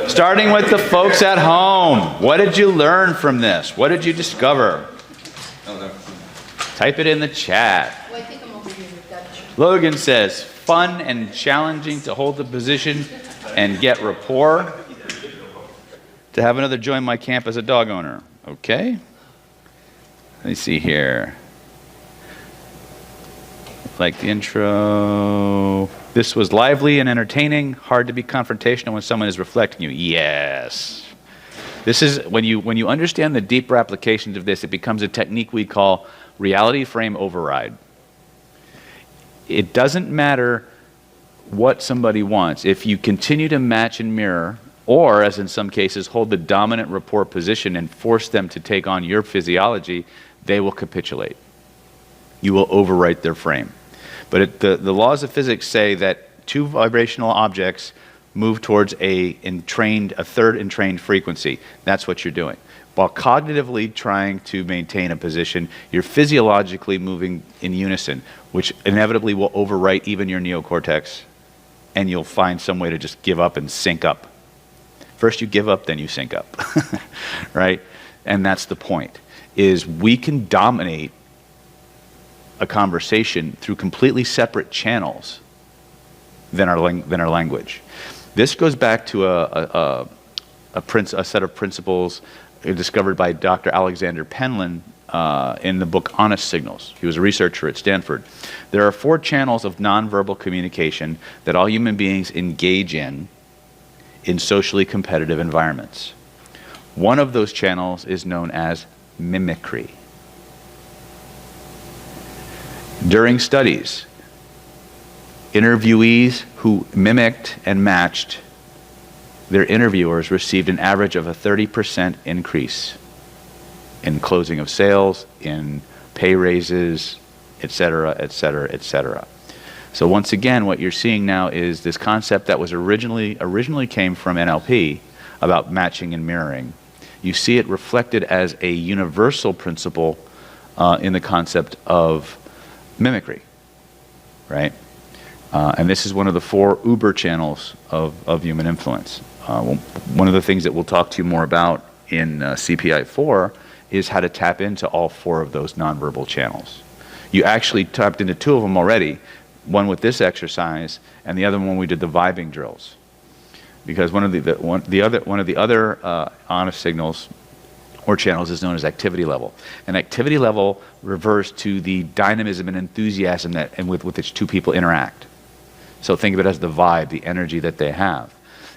Starting with the folks at home. What did you learn from this? What did you discover? Type it in the chat. Logan says, fun and challenging to hold the position and get rapport. To have another join my camp as a dog owner. Okay. Let me see here. Like the intro. This was lively and entertaining. Hard to be confrontational when someone is reflecting you. Yes. This is, when you understand the deeper applications of this, it becomes a technique we call reality frame override. It doesn't matter what somebody wants. If you continue to match and mirror, or as in some cases, hold the dominant rapport position and force them to take on your physiology, they will capitulate. You will overwrite their frame. But the laws of physics say that two vibrational objects move towards a third entrained frequency. That's what you're doing. While cognitively trying to maintain a position, you're physiologically moving in unison, which inevitably will overwrite even your neocortex, and you'll find some way to just give up and sync up. First you give up, then you sync up, right? And that's the point, is we can dominate a conversation through completely separate channels than our language. This goes back to a set of principles discovered by Dr. Alexander Penland in the book Honest Signals. He was a researcher at Stanford. There are 4 channels of nonverbal communication that all human beings engage in socially competitive environments. One of those channels is known as mimicry. During studies, interviewees who mimicked and matched their interviewers received an average of a 30% increase in closing of sales, in pay raises, etc., etc., etc. So once again, what you're seeing now is this concept that was originally came from NLP about matching and mirroring. You see it reflected as a universal principle in the concept of mimicry, right? And this is one of the 4 uber channels of human influence. One of the things that we'll talk to you more about in CPI 4 is how to tap into all 4 of those nonverbal channels. You actually tapped into 2 of them already, one with this exercise, and the other one we did the vibing drills. Because one of the other honest signals or channels is known as activity level. And activity level refers to the dynamism and enthusiasm with which 2 people interact. So think of it as the vibe, the energy that they have.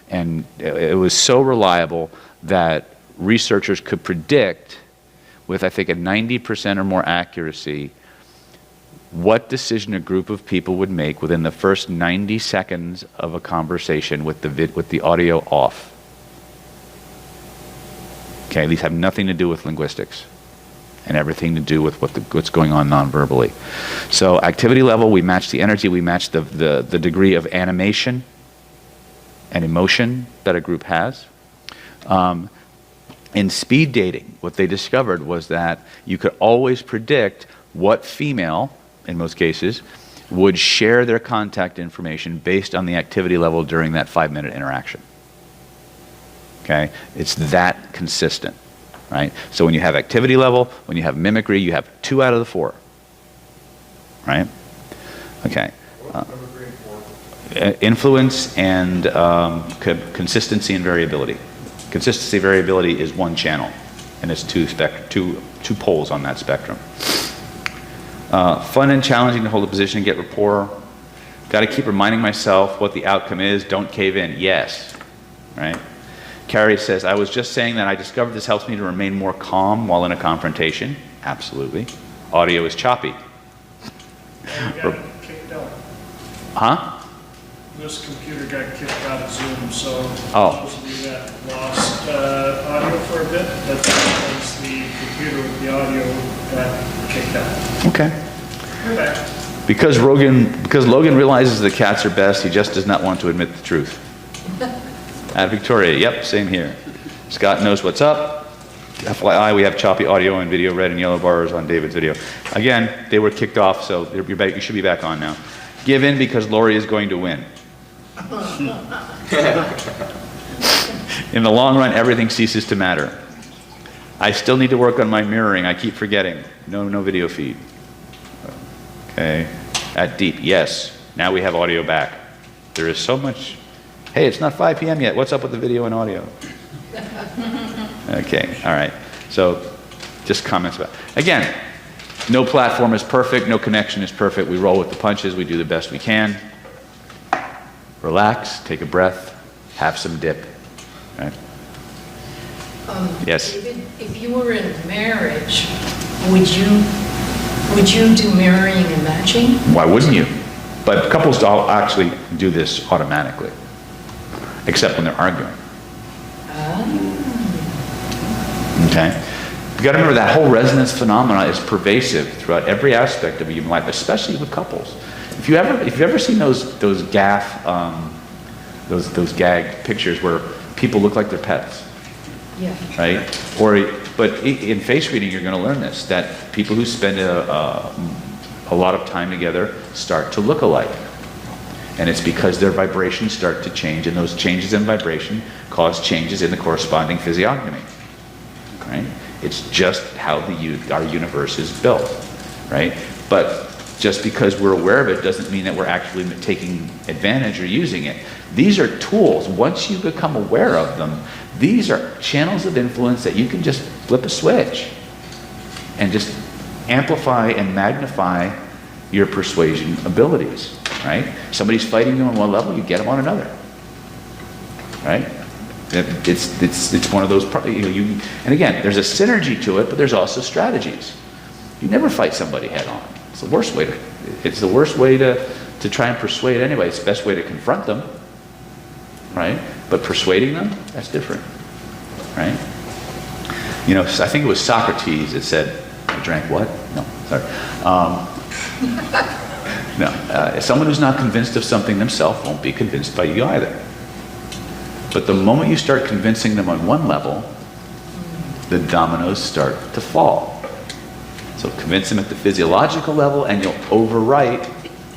And it was so reliable that researchers could predict with, I think, a 90% or more accuracy what decision a group of people would make within the first 90 seconds of a conversation with the audio off. Okay, these have nothing to do with linguistics and everything to do with what's going on non-verbally. So activity level, we match the energy, we match the degree of animation and emotion that a group has. In speed dating, what they discovered was that you could always predict what female, in most cases, would share their contact information based on the activity level during that 5-minute interaction. Okay? It's that consistent, right? So when you have activity level, when you have mimicry, you have 2 out of the 4, right? Okay. Influence and consistency and variability. Consistency variability is 1 channel, and it's two poles on that spectrum. Fun and challenging to hold a position and get rapport. Got to keep reminding myself what the outcome is. Don't cave in. Yes, right? Carrie says, I was just saying that I discovered this helps me to remain more calm while in a confrontation. Absolutely. Audio is choppy. You got kicked out. Huh? This computer got kicked out of Zoom, so Oh. that lost audio for a bit. That's because the computer with the audio got kicked out. Okay. We're back. Because Logan realizes the cats are best, he just does not want to admit the truth. At Victoria, yep, same here. Scott knows what's up. FYI, we have choppy audio and video, red and yellow bars on David's video. Again, they were kicked off, so you're back, you should be back on now. Give in because Lori is going to win. In the long run, everything ceases to matter. I still need to work on my mirroring. I keep forgetting. No video feed. Okay. At deep, yes. Now we have audio back. There is so much. Hey, it's not 5 p.m. yet. What's up with the video and audio? Okay, all right. So just comments about, again, no platform is perfect, no connection is perfect. We roll with the punches, we do the best we can. Relax, take a breath, have some dip. Right? Yes? David, if you were in marriage, would you do mirroring and matching? Why wouldn't you? But couples all actually do this automatically, except when they're arguing. Okay? You got to remember that whole resonance phenomena is pervasive throughout every aspect of human life, especially with couples. If you've ever seen those gag pictures where people look like they're pets, Yeah. right? But in face reading, you're going to learn this, that people who spend a lot of time together start to look alike. And it's because their vibrations start to change, and those changes in vibration cause changes in the corresponding physiognomy. Right? It's just how our universe is built, right? But just because we're aware of it doesn't mean that we're actually taking advantage or using it. These are tools. Once you become aware of them, these are channels of influence that you can just flip a switch and just amplify and magnify your persuasion abilities, right? Somebody's fighting you on one level, you get them on another, right? It's one of those, and again, there's a synergy to it, but there's also strategies. You never fight somebody head on. It's the worst way to try and persuade anybody. It's the best way to confront them, right? But persuading them, that's different, right? You know, I think it was Socrates that said, I drank what? No, sorry. Someone who's not convinced of something themselves won't be convinced by you either. But the moment you start convincing them on one level, the dominoes start to fall. So convince them at the physiological level and you'll overwrite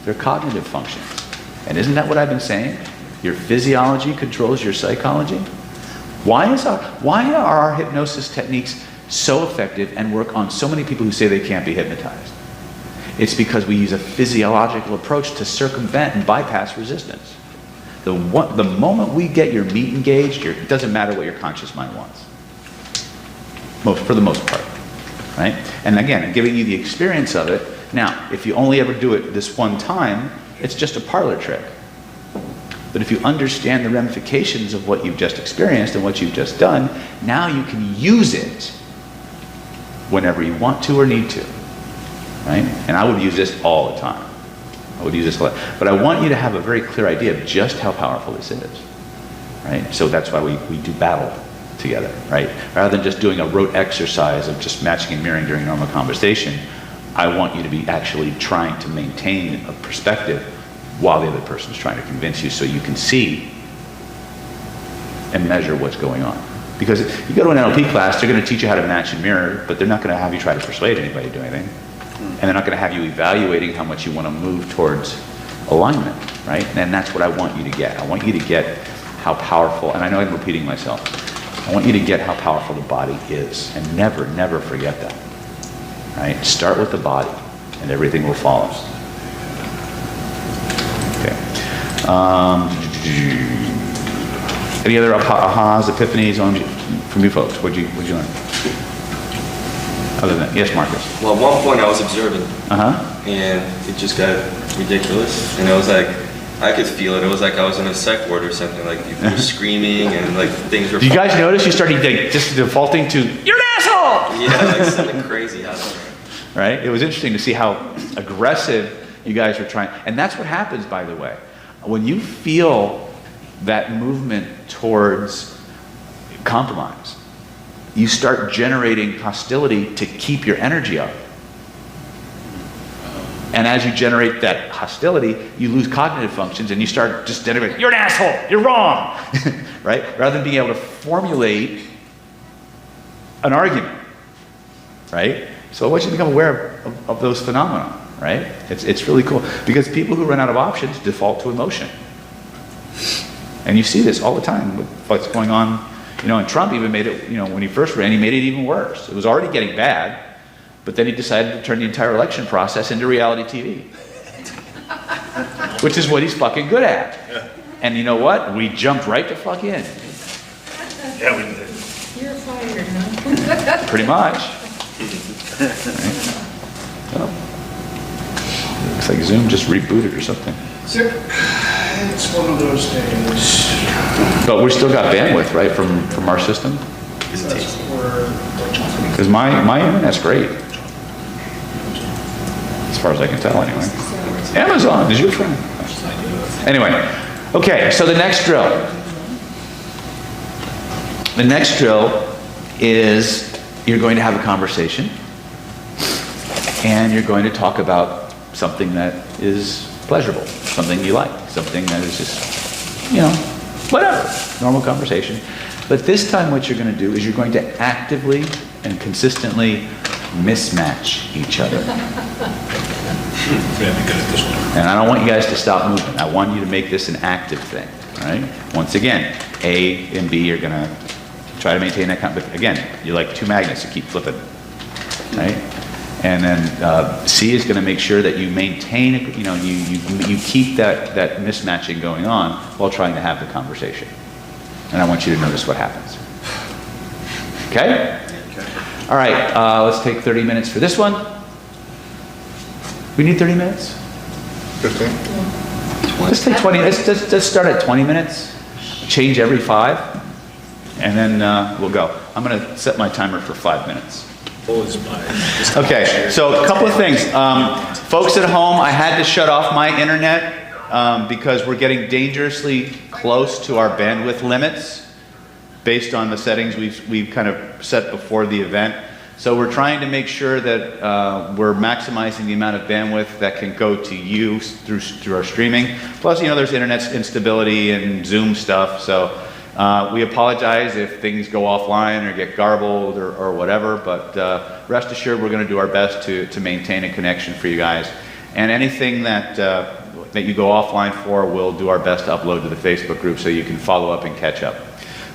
their cognitive functions. And isn't that what I've been saying? Your physiology controls your psychology. Why are our hypnosis techniques so effective and work on so many people who say they can't be hypnotized? It's because we use a physiological approach to circumvent and bypass resistance. The moment we get your meat engaged, it doesn't matter what your conscious mind wants. For the most part, right? And again, I'm giving you the experience of it. Now, if you only ever do it this one time, it's just a parlor trick. But if you understand the ramifications of what you've just experienced and what you've just done, now you can use it whenever you want to or need to, right? And I would use this all the time. I would use this a lot. But I want you to have a very clear idea of just how powerful this is, right? So that's why we do battle together, right? Rather than just doing a rote exercise of just matching and mirroring during normal conversation, I want you to be actually trying to maintain a perspective while the other person's trying to convince you, so you can see and measure what's going on. Because if you go to an NLP class, they're going to teach you how to match and mirror, but they're not going to have you try to persuade anybody to do anything. And they're not going to have you evaluating how much you want to move towards alignment, right? And that's what I want you to get. I want you to get how powerful, and I know I'm repeating myself, I want you to get how powerful the body is, and never, never forget that, right? Start with the body, and everything will follow. Okay. Any other ahas, epiphanies from you folks? What'd you learn? Other than that, yes, Marcus. Well, at one point I was observing, Uh-huh. and it just got ridiculous. And it was like, I could feel it. It was like I was in a psych ward or something. Like people were screaming and like things were. Do you guys notice you started just defaulting to "you're an asshole"? Yeah, like something crazy happened. Right? It was interesting to see how aggressive you guys were trying. And that's what happens, by the way. When you feel that movement towards compromise, you start generating hostility to keep your energy up. And as you generate that hostility, you lose cognitive functions and you start just generating, you're an asshole, you're wrong, right? Rather than being able to formulate an argument, right? So I want you to become aware of those phenomena, right? It's really cool because people who run out of options default to emotion. And you see this all the time with what's going on You know, and Trump even made it, you know, when he first ran, he made it even worse. It was already getting bad, but then he decided to turn the entire election process into reality TV. Which is what he's fucking good at. And you know what? We jumped right the fuck in. Yeah, we did. You're fired, huh? Pretty much. Well, looks like Zoom just rebooted or something. It's one of those days. But we still got bandwidth, right, from our system? That's where Because my internet's great. As far as I can tell, anyway. Amazon is your friend. Anyway, okay, so the next drill. The next drill is you're going to have a conversation and you're going to talk about something that is pleasurable, something you like, something that is just, you know, whatever, normal conversation. But this time what you're going to do is you're going to actively and consistently mismatch each other. And I don't want you guys to stop moving. I want you to make this an active thing, all right? Once again, A and B are going to try to maintain that, but again, you're like two magnets, you keep flipping, right? And then C is going to make sure that you maintain, you know, you keep that mismatching going on while trying to have the conversation. And I want you to notice what happens. Okay? All right, let's take 30 minutes for this one. We need 30 minutes? 15? Let's take 20, let's start at 20 minutes, change every 5, and then we'll go. I'm gonna set my timer for 5 minutes. Okay, so a couple of things. Folks at home, I had to shut off my internet because we're getting dangerously close to our bandwidth limits based on the settings we've kind of set before the event. So we're trying to make sure that we're maximizing the amount of bandwidth that can go to you through our streaming. Plus, you know, there's internet instability and Zoom stuff. So we apologize if things go offline or get garbled or whatever. But rest assured, we're going to do our best to maintain a connection for you guys. And anything that you go offline for, we'll do our best to upload to the Facebook group so you can follow up and catch up.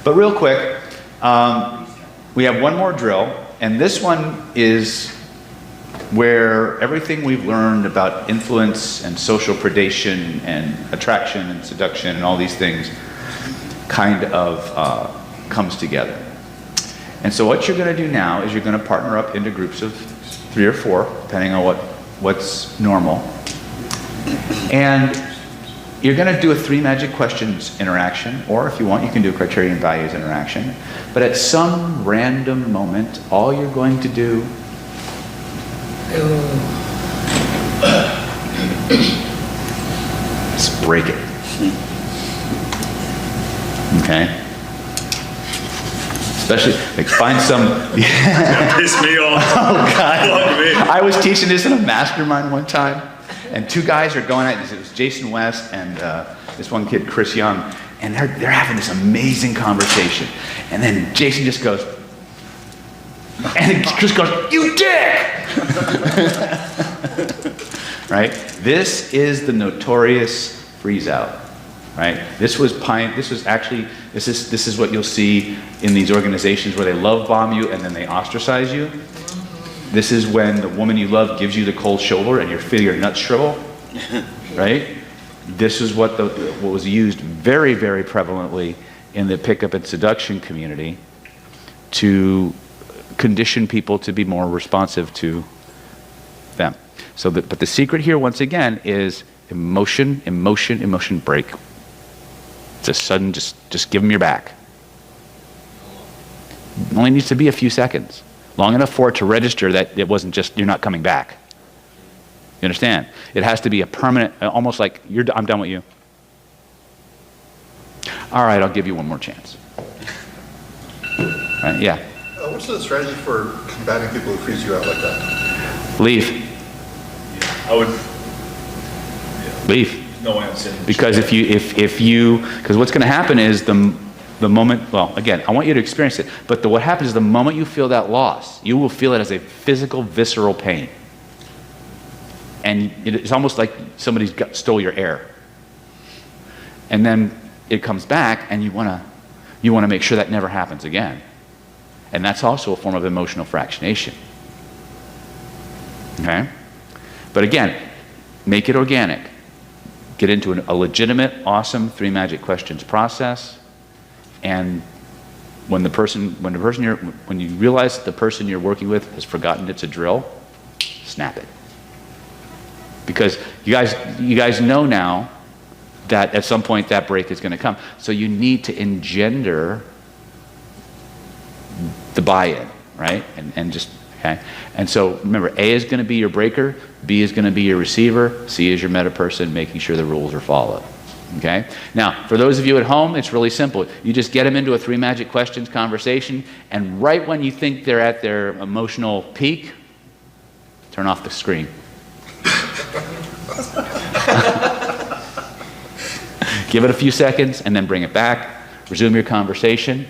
But real quick, we have one more drill. And this one is where everything we've learned about influence and social predation and attraction and seduction and all these things kind of comes together. And so what you're going to do now is you're going to partner up into groups of 3 or 4, depending on what's normal. And you're going to do a 3 magic questions interaction, or if you want, you can do a criterion values interaction. But at some random moment, all you're going to do is break it. Okay? Especially, like, find some... Piss me off. Oh, God. Fuck me. I was teaching this in a mastermind one time, and 2 guys are going at it. It was Jason West and this one kid, Chris Young, and they're having this amazing conversation. And then Jason just goes, and Chris goes, "You dick!" Right? This is the notorious freeze out. Right? This is what you'll see in these organizations where they love bomb you and then they ostracize you. This is when the woman you love gives you the cold shoulder and you feel your nuts shrivel. Right? This is what was used very, very prevalently in the pickup and seduction community to condition people to be more responsive to them. So, but the secret here, once again, is emotion, emotion, emotion, break. It's a sudden, just give them your back. It only needs to be a few seconds. Long enough for it to register that it wasn't just, you're not coming back. You understand? It has to be a permanent, almost like, I'm done with you. All right, I'll give you one more chance. Right? Yeah. What's the strategy for combating people who freeze you out like that? Leave. I would. Leave. No way I'm sitting. Because because what's going to happen is the moment, well, again, I want you to experience it, but what happens is the moment you feel that loss, you will feel it as a physical, visceral pain. And it's almost like somebody's stole your air. And then it comes back and you You want to make sure that never happens again. And that's also a form of emotional fractionation. Okay? But again, make it organic. Get into a legitimate, awesome 3 magic questions process. And when you realize that the person you're working with has forgotten it's a drill, snap it. Because you guys know now that at some point that break is going to come. So you need to engender the buy-in, right? And just, okay? And so remember, A is going to be your breaker, B is going to be your receiver, C is your meta person, making sure the rules are followed. Okay? Now, for those of you at home, it's really simple. You just get them into a 3 magic questions conversation, and right when you think they're at their emotional peak, turn off the screen. Give it a few seconds, and then bring it back. Resume your conversation.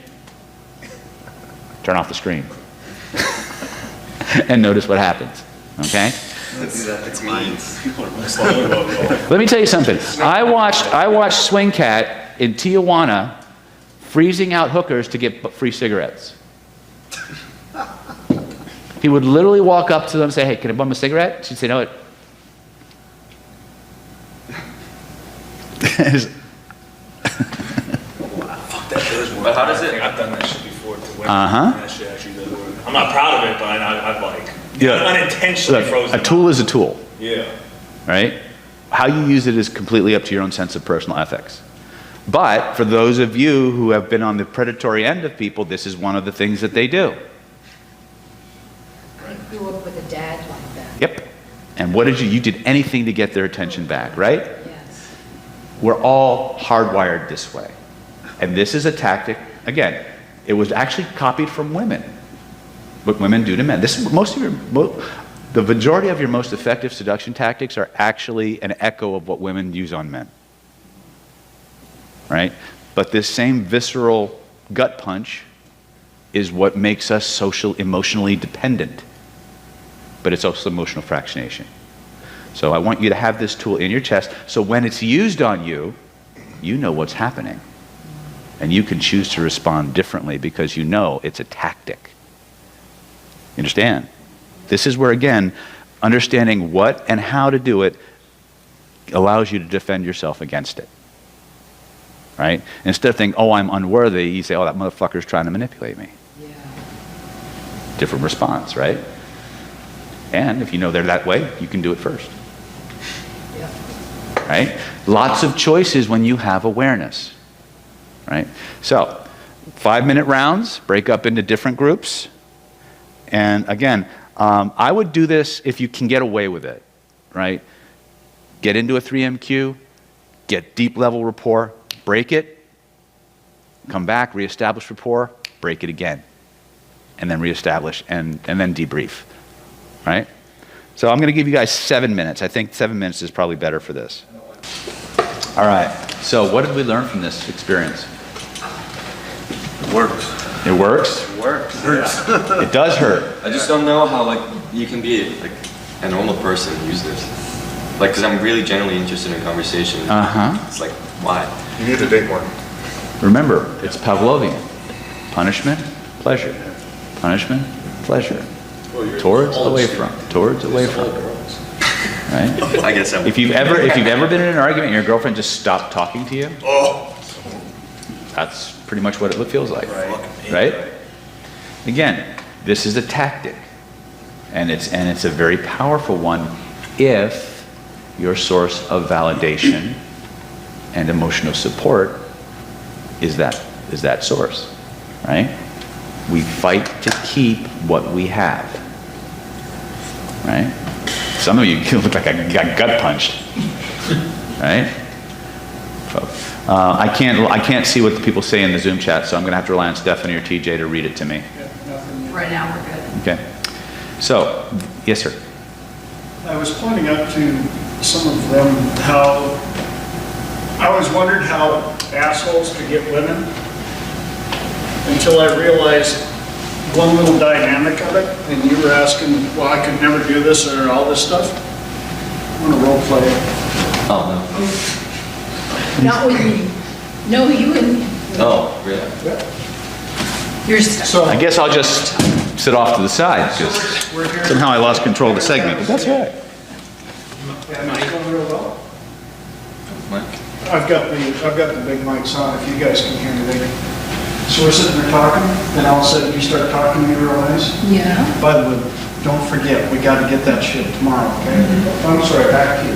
Turn off the screen. And notice what happens. Okay? It's mine. Let me tell you something. I watched Swing Cat in Tijuana freezing out hookers to get free cigarettes. He would literally walk up to them and say, "Hey, can I bum a cigarette?" She'd say, "No." But how does it? I've done that shit before to women. Uh-huh. That shit actually does work. I'm not proud of it, but I've like unintentionally Look, frozen. a tool is a tool, Yeah. right? How you use it is completely up to your own sense of personal ethics. But for those of you who have been on the predatory end of people, this is one of the things that they do. I grew up with a dad like that. Yep. And what did you did anything to get their attention back, right? Yes. We're all hardwired this way. And this is a tactic, again, it was actually copied from women. What women do to men. This is the majority of your most effective seduction tactics are actually an echo of what women use on men. Right? But this same visceral gut punch is what makes us emotionally dependent. But it's also emotional fractionation. So I want you to have this tool in your chest, so when it's used on you, you know what's happening. And you can choose to respond differently because you know it's a tactic. You understand? This is where, again, understanding what and how to do it allows you to defend yourself against it. Right? Instead of thinking, "Oh, I'm unworthy," you say, "Oh, that motherfucker's trying to manipulate me." Yeah. Different response, right? And if you know they're that way, you can do it first. Yeah. Right? Lots of choices when you have awareness. Right? So, 5-minute rounds, break up into different groups. And again, I would do this if you can get away with it. Right? Get into a 3MQ, get deep level rapport, break it, come back, reestablish rapport, break it again, and then reestablish, and then debrief. Right? So I'm going to give you guys 7 minutes. I think 7 minutes is probably better for this. All right. So what did we learn from this experience? It works. It works? It works. It does hurt. I just don't know how like you can be like a normal person and use this. Like, because I'm really genuinely interested in conversation. Uh-huh. It's like, why? You need to date more. Remember, it's Pavlovian. Punishment, pleasure. Punishment, pleasure. Towards, away from. Towards, away from. Right? I guess I'm. If you've ever been in an argument and your girlfriend just stopped talking to you, that's pretty much what it feels like. Right? Again, this is a tactic. And it's a very powerful one if your source of validation and emotional support is that source. Right? We fight to keep what we have. Right? Some of you look like I got gut punched. Right? I can't see what the people say in the Zoom chat, so I'm going to have to rely on Stephanie or TJ to read it to me. Right now, we're good. Okay. So, yes, sir. I was pointing out to some of them how I always wondered how assholes could get women until I realized one little dynamic of it, and you were asking, well, I could never do this or all this stuff. I'm gonna role play it. Oh Not with me. No, you and Oh, really? You're stuck. So, I guess I'll just sit off to the side because we're here. somehow I lost control of the segment, but that's all right. Yeah, it's going real well. Mike? I've got the big mics on, if you guys can hear me. So we're sitting there talking, and all of a sudden you start talking to me real nice. Yeah. Bud, don't forget, we gotta get that shit tomorrow, okay? I'm sorry, back to you.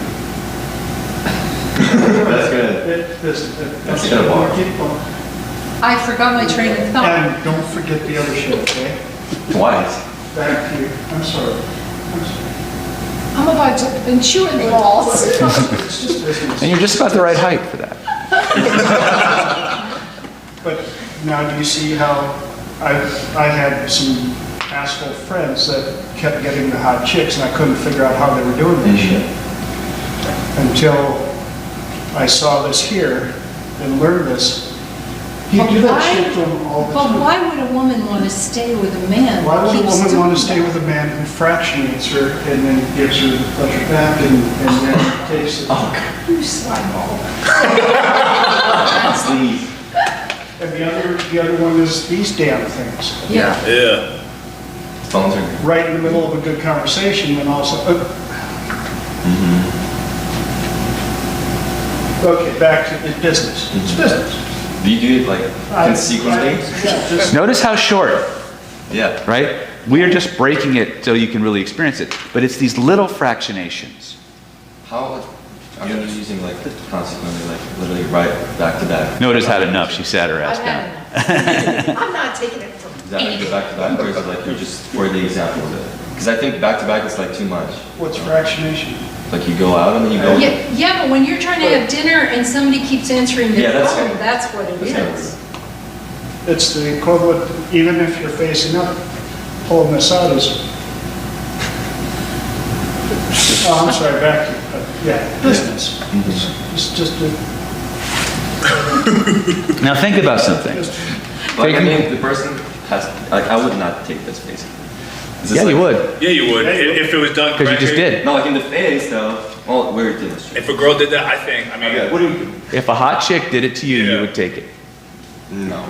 That's good. That's good, Mark. Keep going. I forgot my train of thought. And don't forget the other shit, okay? Twice. Back to you. I'm sorry. I'm about to pinch you in the balls. It's just business. And you're just about the right height for that. But now do you see how I had some asshole friends that kept getting the hot chicks and I couldn't figure out how they were doing this shit. Until I saw this here and learned this. You do that shit to them all the But time. why would a woman want to stay with a man? Why would a Keeps woman doing want to stay that? with a man who fractionates her and then gives her the pleasure back and then takes it? You slime-ball. And the other one is these damn things. Yeah. Yeah. Phones are. Right in the middle of a good conversation, and all of a sudden, okay, back to the business. It's business. Do you do it like consequently? Yeah, just, Notice how short, Yeah. right? We are just breaking it so you can really experience it. But it's these little fractionations. How, I'm using like consequently, like literally right back to back. Notice had enough. She sat her ass I've down. had enough. I'm not taking it from Is that like the anything. back to back, or is it like you're just for the example of it? Because I think back to back is like too much. what's fractionation? Like you go out and then you go. Yeah, but when you're trying to have dinner and somebody keeps answering Yeah, their that's phone, it. that's what it That's is. It's the equivalent, even if you're facing up, pulling this out is, oh, I'm sorry, back to, yeah, business. It's just a, Now think about something. Like I Taking- mean, the person has like I would not take this face. Is this Yeah, like, you would. Yeah, you would, if it was done Because correctly. you just did. No, like in the face though. Well, we're doing this. If a girl did that, I think, I mean, What do you? If a hot chick did it to you, you Yeah. would take it. No.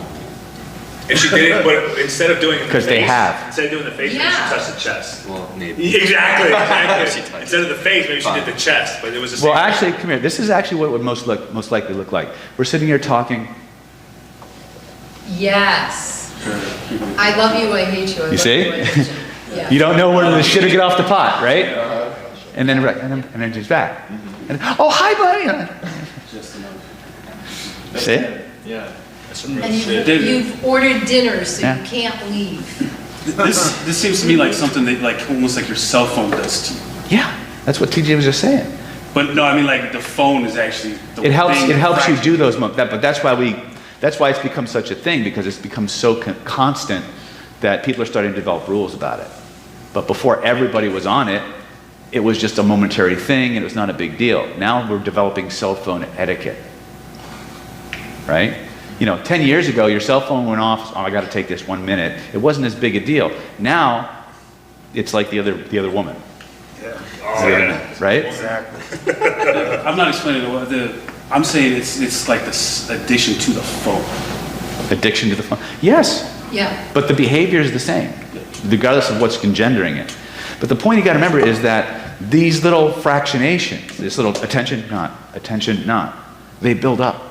if she did it, but instead of doing it in the 'Cause they face, have. Instead of doing the face, maybe Yeah. she touched the chest. Well, maybe. Exactly, She exactly. touched Instead of the face, maybe she did the chest, but it was the same. Well, actually, come here. This is actually what it would most likely look like. We're sitting here talking. Yes. I love you, I hate you. I You love see? you, I hate you. Yeah. You don't know when the shit will get off the pot, right? And then she's back. And, oh, hi, buddy. See? Yeah. And you've ordered dinner, so Yeah. you can't leave. This seems to me like something that like almost like your cell phone does to you. Yeah, that's what TJ was just saying. But no, I mean like the phone is actually the It helps. thing It helps you that do those. But that's why it's become such a thing because it's become so constant that people are starting to develop rules about it. But before everybody was on it, it was just a momentary thing and it was not a big deal. Now we're developing cell phone etiquette, right? 10 years ago, your cell phone went off. Oh, I got to take this 1 minute. It wasn't as big a deal. Now, it's like the other woman. Right? I'm not explaining I'm saying it's like this addiction to the phone. Addiction to the phone. Yes, Yeah. but the behavior is the same, regardless of what's engendering it. But the point you got to remember is that these little fractionations, this little attention, not, they build up.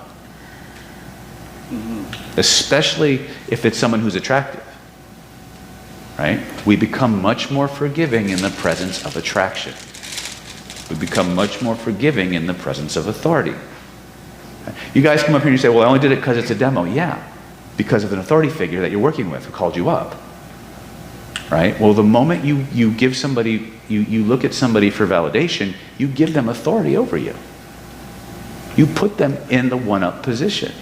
Especially if it's someone who's attractive. Right? We become much more forgiving in the presence of attraction. We become much more forgiving in the presence of authority. You guys come up here and you say, well, I only did it because it's a demo. Yeah, because of an authority figure that you're working with who called you up. Right? Well, the moment you give somebody, you look at somebody for validation, you give them authority over you. You put them in the one-up position.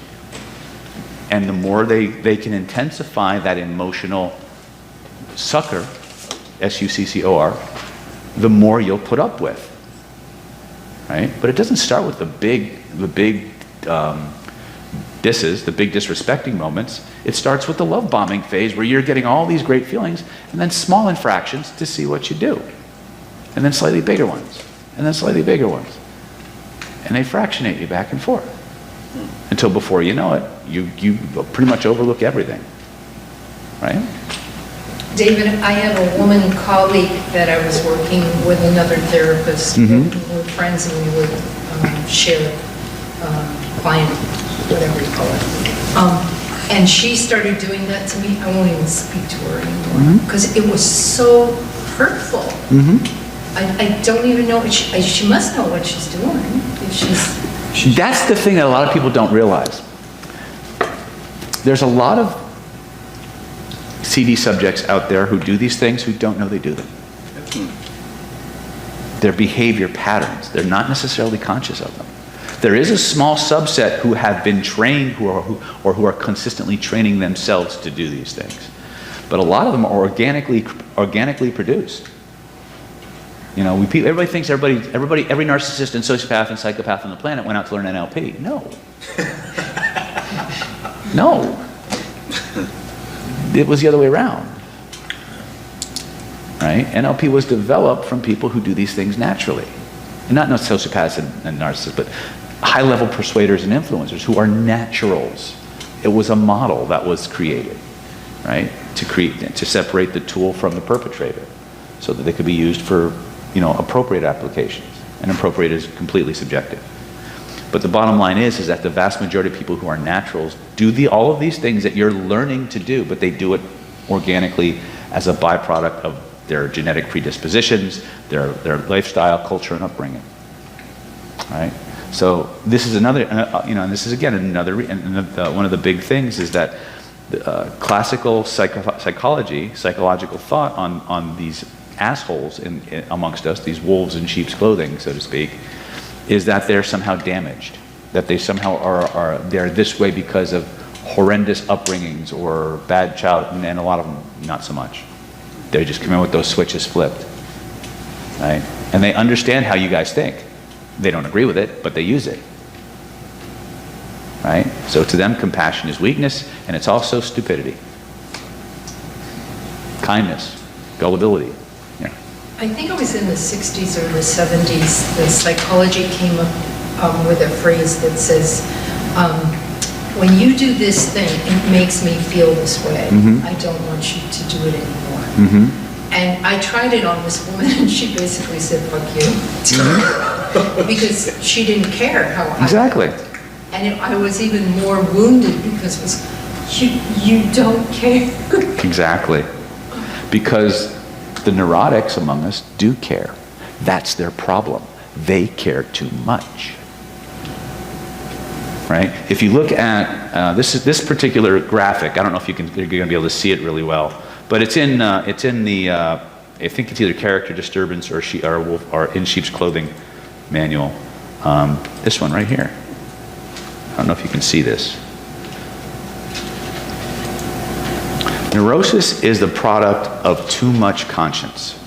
And the more they can intensify that emotional succor, S-U-C-C-O-R, the more you'll put up with. Right? But it doesn't start with the big disses, the big disrespecting moments. It starts with the love bombing phase where you're getting all these great feelings and then small infractions to see what you do. And then slightly bigger ones. And then slightly bigger ones. And they fractionate you back and forth. Until before you know it, you pretty much overlook everything, right? David, I have a woman colleague that I was working with another therapist. We were friends and we would share client, whatever you call it. And she started doing that to me. I won't even speak to her anymore because it was so hurtful. I don't even know, she must know what she's doing. If she's... That's the thing that a lot of people don't realize. There's a lot of CD subjects out there who do these things who don't know they do them. Their behavior patterns, they're not necessarily conscious of them. There is a small subset who have been trained who are consistently training themselves to do these things. But a lot of them are organically produced. You know, everybody thinks every narcissist and sociopath and psychopath on the planet went out to learn NLP. No. No. It was the other way around. Right? NLP was developed from people who do these things naturally. And not sociopaths and narcissists, but high-level persuaders and influencers who are naturals. It was a model that was created, right? To separate the tool from the perpetrator so that they could be used for, appropriate applications. And appropriate is completely subjective. But the bottom line is that the vast majority of people who are naturals do all of these things that you're learning to do, but they do it organically as a byproduct of their genetic predispositions, their lifestyle, culture, and upbringing. Right? So this is another, and this is again another, one of the big things is that classical psychology, psychological thought on these assholes amongst us, these wolves in sheep's clothing, so to speak, is that they're somehow damaged, that they somehow they're this way because of horrendous upbringings or bad childhood, and a lot of them not so much. They just come in with those switches flipped, right? And they understand how you guys think. They don't agree with it, but they use it, right? So to them, compassion is weakness, and it's also stupidity. Kindness, gullibility. Yeah. I think it was in the 60s or the 70s, the psychology came up with a phrase that says, when you do this thing, it makes me feel this way. I don't want you to do it anymore. And I tried it on this woman, and she basically said, fuck you. Because she didn't care how I Exactly. felt. And I was even more wounded because it was, you don't care. Exactly. Because the neurotics among us do care. That's their problem. They care too much. Right? If you look at this particular graphic, I don't know if you're going to be able to see it really well, but it's in the I think it's either Character Disturbance or In Sheep's Clothing manual. This one right here. I don't know if you can see this. Neurosis is the product of too much conscience,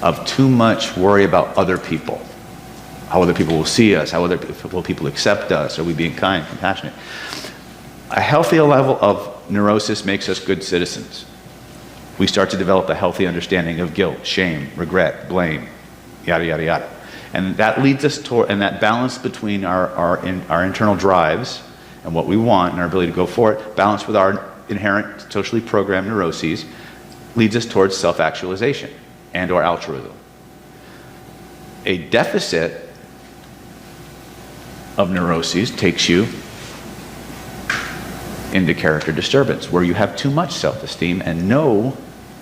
of too much worry about other people. How other people will see us, will people accept us, are we being kind, compassionate? A healthy level of neurosis makes us good citizens. We start to develop a healthy understanding of guilt, shame, regret, blame, yada, yada, yada. And that leads us toward, and that balance between our internal drives and what we want and our ability to go for it, balanced with our inherent socially programmed neuroses, leads us towards self-actualization and or altruism. A deficit of neuroses takes you into character disturbance, where you have too much self-esteem and no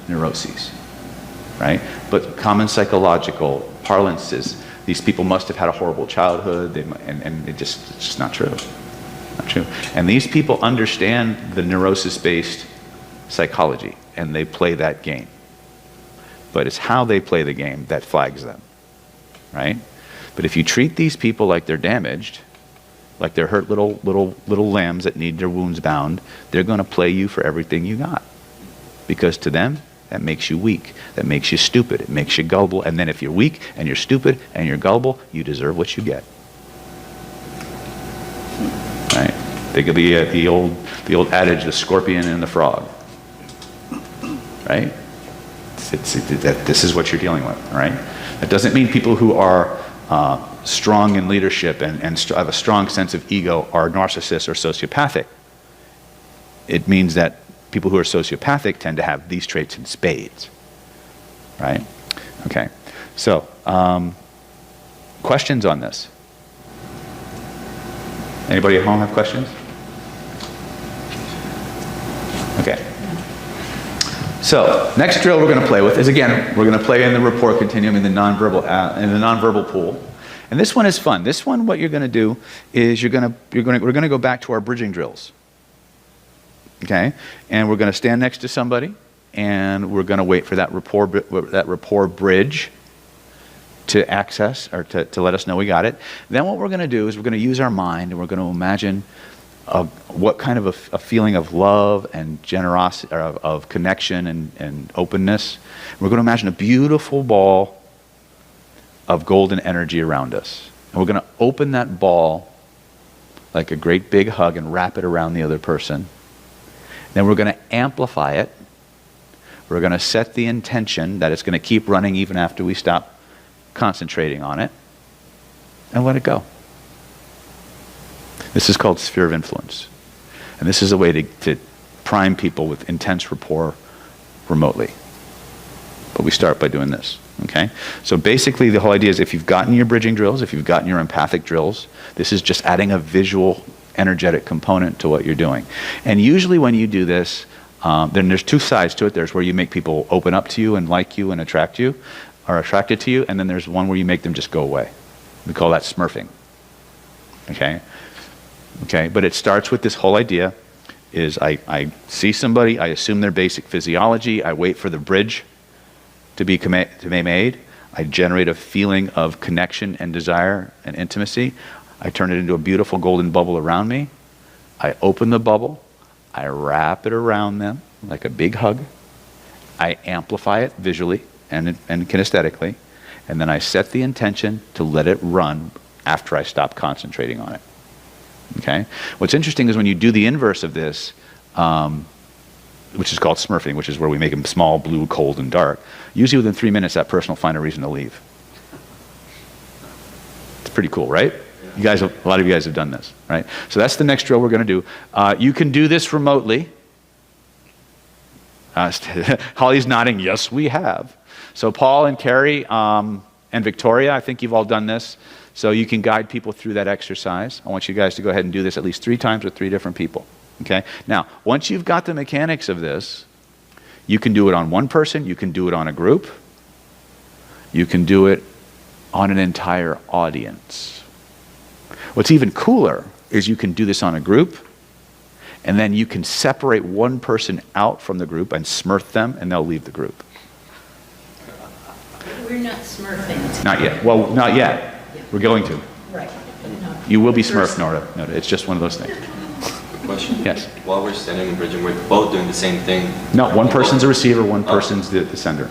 neuroses, right? But common psychological parlances, these people must have had a horrible childhood, and it's just not true. Not true. And these people understand the neurosis-based psychology, and they play that game. But it's how they play the game that flags them, right? But if you treat these people like they're damaged, like they're hurt little lambs that need their wounds bound, they're going to play you for everything you got. Because to them, that makes you weak. That makes you stupid. It makes you gullible. And then if you're weak and you're stupid and you're gullible, you deserve what you get. Right? Think of the old adage, the scorpion and the frog. Right? This is what you're dealing with. Right? That doesn't mean people who are strong in leadership and have a strong sense of ego are narcissists or sociopathic. It means that people who are sociopathic tend to have these traits in spades, right? Okay, so questions on this? Anybody at home have questions? Okay. So next drill we're going to play with is, again, we're going to play in the rapport continuum in the nonverbal pool. And this one is fun. This one, what you're going to do is we're going to go back to our bridging drills. Okay? And we're going to stand next to somebody, and we're going to wait for that rapport bridge to access, or to let us know we got it. Then what we're going to do is we're going to use our mind, and we're going to imagine what kind of a feeling of love and generosity, or of connection and openness. We're going to imagine a beautiful ball of golden energy around us. And we're going to open that ball like a great big hug and wrap it around the other person. Then we're going to amplify it. We're going to set the intention that it's going to keep running even after we stop concentrating on it, and let it go. This is called sphere of influence. And this is a way to prime people with intense rapport remotely. But we start by doing this, okay? So basically the whole idea is, if you've gotten your bridging drills, if you've gotten your empathic drills, this is just adding a visual, energetic component to what you're doing. And usually when you do this, then there's two sides to it. There's where you make people open up to you and like you and attract you, are attracted to you, and then there's one where you make them just go away. We call that smurfing, okay? Okay, but it starts with this whole idea is I see somebody, I assume their basic physiology, I wait for the bridge to be made, I generate a feeling of connection and desire and intimacy, I turn it into a beautiful golden bubble around me, I open the bubble, I wrap it around them like a big hug, I amplify it visually and kinesthetically, and then I set the intention to let it run after I stop concentrating on it. Okay? What's interesting is when you do the inverse of this, which is called smurfing, which is where we make them small, blue, cold, and dark, usually within 3 minutes that person will find a reason to leave. It's pretty cool, right? You guys, a lot of you guys have done this, right? So that's the next drill we're going to do. You can do this remotely. Holly's nodding, yes, we have. So Paul and Carrie and Victoria, I think you've all done this. So you can guide people through that exercise. I want you guys to go ahead and do this at least 3 times with 3 different people. Okay? Now, once you've got the mechanics of this, you can do it on one person, you can do it on a group, you can do it on an entire audience. What's even cooler is you can do this on a group, and then you can separate one person out from the group and smurf them, and they'll leave the group. We're not smurfing. Not yet. Well, not yet. We're going to. Right. No. You will be smurfed, Nora. It's just one of those things. Question? Yes. While we're standing in bridging, we're both doing the same thing. No, one person's a receiver, one person's the sender.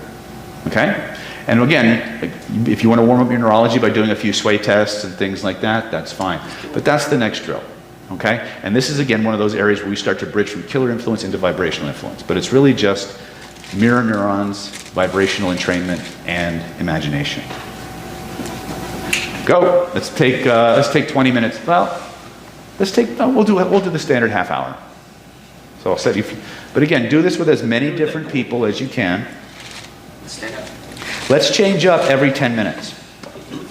Okay? And again, if you want to warm up your neurology by doing a few sway tests and things like that, that's fine. But that's the next drill. Okay? And this is, again, one of those areas where we start to bridge from killer influence into vibrational influence. But it's really just mirror neurons, vibrational entrainment, and imagination. Go. Let's take 20 minutes. Well, we'll do the standard half hour. So I'll set you. But again, do this with as many different people as you can. Stand up. Let's change up every 10 minutes.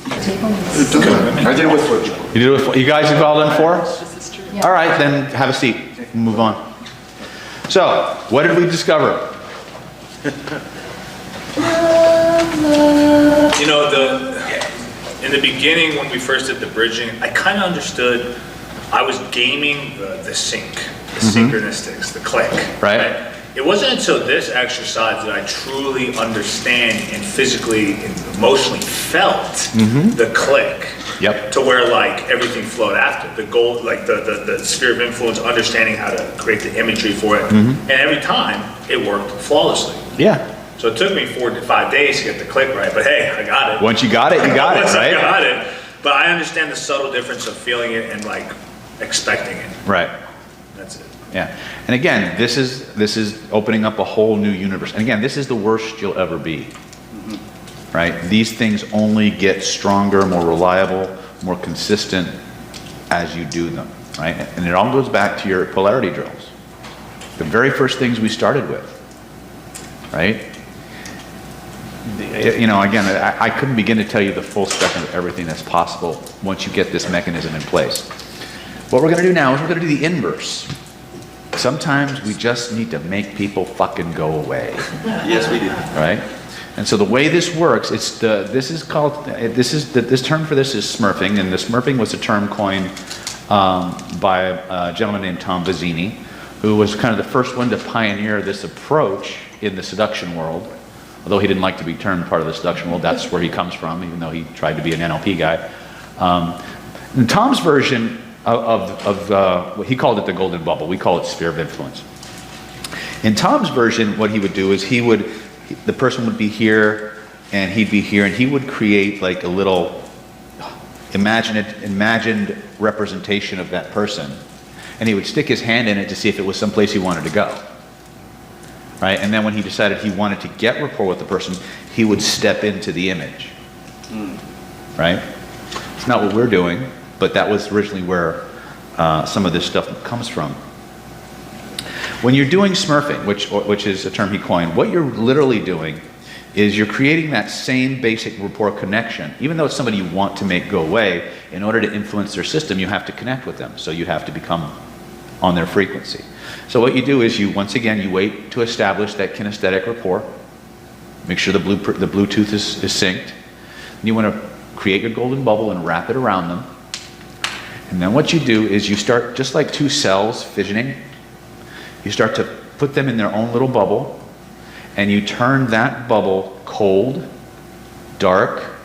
I did it with 4 people. You do it. You guys have all done 4? This is true. Yeah. All right, then have a seat. We'll move on. So, what did we discover? You know, in the beginning when we first did the bridging, I kind of understood. I was gaming the sync, the synchronistics, the click. Right. It wasn't until this exercise that I truly understand and physically and emotionally felt the click. Yep. To where like everything flowed after. The goal, like the sphere of influence, understanding how to create the imagery for it. And every time it worked flawlessly. Yeah. So it took me 4 to 5 days to get the click right, but hey, I got it. Once you got it, you got it, Once right? I got it. But I understand the subtle difference of feeling it and like expecting it. Right. That's it. Yeah. And again, this is opening up a whole new universe. And again, this is the worst you'll ever be. right? These things only get stronger, more reliable, more consistent as you do them, right? And it all goes back to your polarity drills. The very first things we started with, right? You know, again, I couldn't begin to tell you the full spectrum of everything that's possible once you get this mechanism in place. What we're going to do now is we're going to do the inverse. Sometimes we just need to make people fucking go away. Yes, we do. Right? And so the way this works, this term for this is smurfing, and the smurfing was a term coined by a gentleman named Tom Bazzini, who was kind of the first one to pioneer this approach in the seduction world. Although he didn't like to be termed part of the seduction world, that's where he comes from, even though he tried to be an NLP guy. In Tom's version of he called it the golden bubble. We call it sphere of influence. In Tom's version, what he would do is the person would be here, and he'd be here, and he would create like a little imagined representation of that person, and he would stick his hand in it to see if it was someplace he wanted to go. Right? And then when he decided he wanted to get rapport with the person, he would step into the image. Right? It's not what we're doing, but that was originally where some of this stuff comes from. When you're doing smurfing, which is a term he coined, what you're literally doing is you're creating that same basic rapport connection. Even though it's somebody you want to make go away, in order to influence their system, you have to connect with them. So you have to become on their frequency. So what you do is once again, you wait to establish that kinesthetic rapport. Make sure the Bluetooth is synced. And you want to create your golden bubble and wrap it around them. And then what you do is you start, just like two cells fissioning, you start to put them in their own little bubble, and you turn that bubble cold, dark,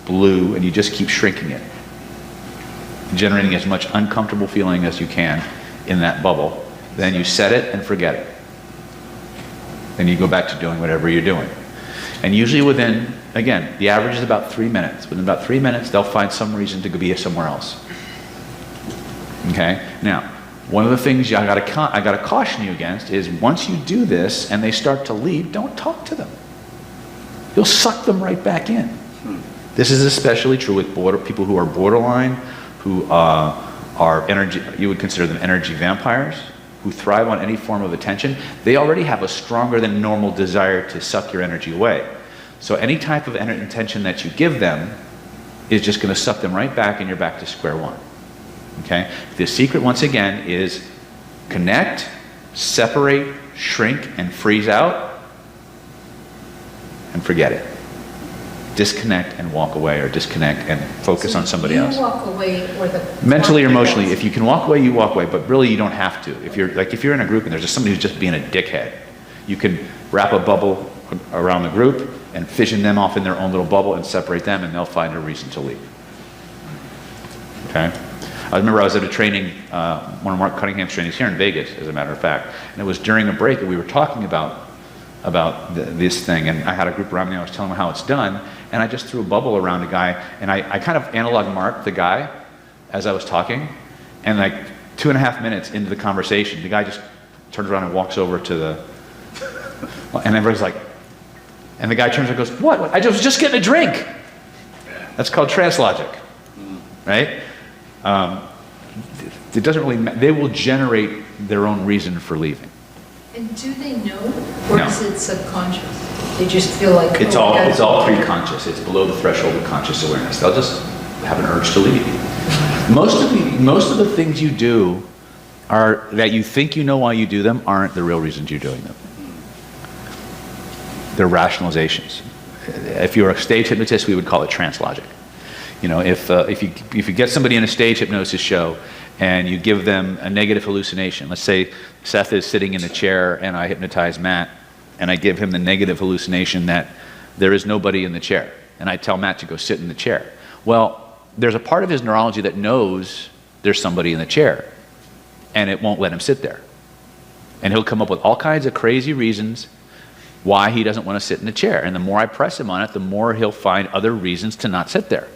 blue, and you just keep shrinking it, generating as much uncomfortable feeling as you can in that bubble. Then you set it and forget it. Then you go back to doing whatever you're doing. And usually within, again, the average is about 3 minutes. Within about 3 minutes, they'll find some reason to be somewhere else. Okay? Now, one of the things I gotta caution you against is once you do this and they start to leave, don't talk to them. You'll suck them right back in. This is especially true with people who are borderline, who are energy, you would consider them energy vampires, who thrive on any form of attention. They already have a stronger than normal desire to suck your energy away. So any type of attention that you give them is just going to suck them right back, and you're back to square one. Okay? The secret, once again, is connect, separate, shrink, and freeze out, and forget it. Disconnect and walk away, or disconnect and focus on somebody else. You walk away, or the Mentally or emotionally, if you can walk away, you walk away, but really you don't have to. If you're in a group and there's just somebody who's just being a dickhead, you can wrap a bubble around the group and fission them off in their own little bubble and separate them, and they'll find a reason to leave. Okay? I remember I was at a training, one of Mark Cunningham's trainings here in Vegas, as a matter of fact, and it was during a break, and we were talking about this thing, and I had a group around me, and I was telling them how it's done, and I just threw a bubble around a guy, and I kind of analog marked the guy as I was talking, and like 2.5 minutes into the conversation, the guy just turns around and walks over to the, and everybody's like, and the guy turns and goes, what? I was just getting a drink. That's called trance logic, right? It doesn't really matter. They will generate their own reason for leaving. And do they know, or No. is it subconscious? They just feel like It's oh, all I gotta- it's all pre-conscious. It's below the threshold of conscious awareness. They'll just have an urge to leave. Most of the things you do are that you think you know why you do them aren't the real reasons you're doing them. They're rationalizations. If you were a stage hypnotist, we would call it trance logic. You know, if you get somebody in a stage hypnosis show and you give them a negative hallucination, let's say Seth is sitting in the chair and I hypnotize Matt, and I give him the negative hallucination that there is nobody in the chair, and I tell Matt to go sit in the chair. Well, there's a part of his neurology that knows there's somebody in the chair, and it won't let him sit there. And he'll come up with all kinds of crazy reasons why he doesn't want to sit in the chair. And the more I press him on it, the more he'll find other reasons to not sit there.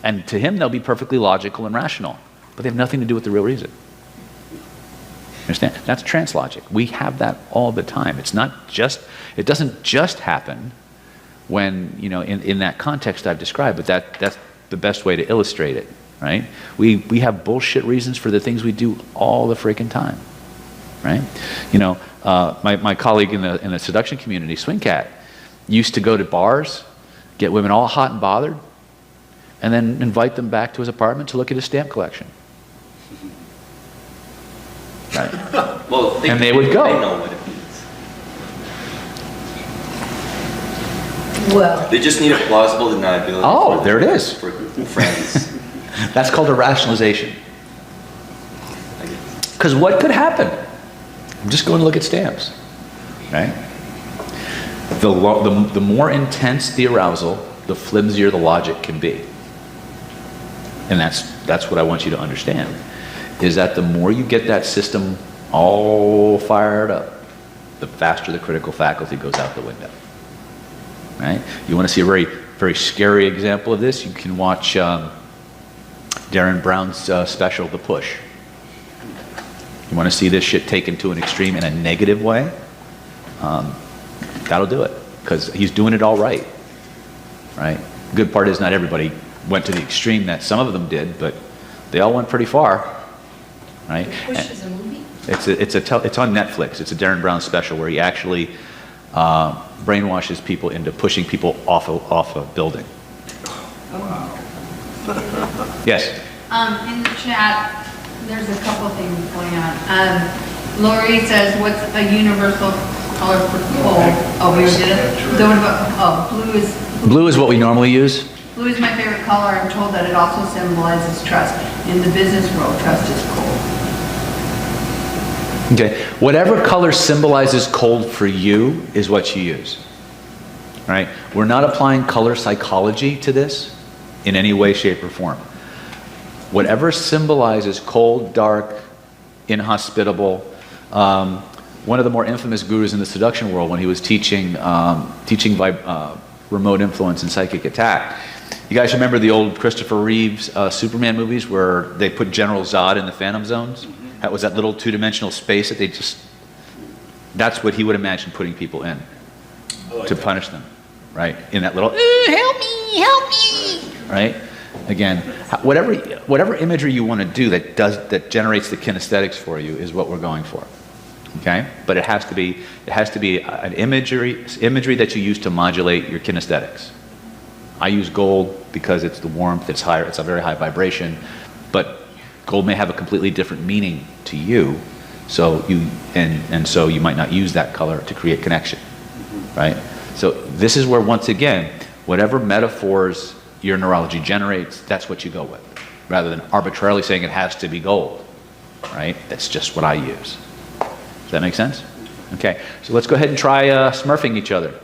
And to him, they'll be perfectly logical and rational, but they have nothing to do with the real reason. Understand? That's trance logic. We have that all the time. It doesn't just happen when, you know, in that context I've described, but that's the best way to illustrate it, right? We have bullshit reasons for the things we do all the freaking time, right? You know, my colleague in the seduction community, Swing Cat, used to go to bars, get women all hot and bothered, and then invite them back to his apartment to look at his stamp collection. Right? Well, And they would go. They know what it means. Well, They just need a plausible deniability. Oh, for- there it is. For friends. That's called a rationalization. Because what could happen? I'm just going to look at stamps, right? The more intense the arousal, the flimsier the logic can be. And that's what I want you to understand, is that the more you get that system all fired up, the faster the critical faculty goes out the window, right? You want to see a very, very scary example of this? You can watch Darren Brown's special, The Push. You want to see this shit taken to an extreme in a negative way? That'll do it, because he's doing it all right, right? The good part is not everybody went to the extreme that some of them did, but they all went pretty far, right? Push is a movie? It's on Netflix. It's a Darren Brown special where he actually brainwashes people into pushing people off a building. Yes. In the chat, there's a couple things going on. Lori says, what's a universal color for cold? Oh, we did it? So what about, Blue is what we normally use. blue is my favorite color. I'm told that it also symbolizes trust. In the business world, trust is cold. Okay. Whatever color symbolizes cold for you is what you use. Right? We're not applying color psychology to this in any way, shape, or form. Whatever symbolizes cold, dark, inhospitable. One of the more infamous gurus in the seduction world, when he was teaching remote influence and psychic attack. You guys remember the old Christopher Reeves Superman movies where they put General Zod in the Phantom Zones? That was that little two-dimensional space that that's what he would imagine putting people in to punish them, right? In that little, help me, right? Again, whatever imagery you want to do that generates the kinesthetics for you is what we're going for. Okay, but it has to be an imagery that you use to modulate your kinesthetics. I use gold because it's the warmth, it's higher, it's a very high vibration, but gold may have a completely different meaning to you, so you might not use that color to create connection, right? So this is where, once again, whatever metaphors your neurology generates, that's what you go with, rather than arbitrarily saying it has to be gold, right? That's just what I use. Does that make sense? Okay, so let's go ahead and try smurfing each other.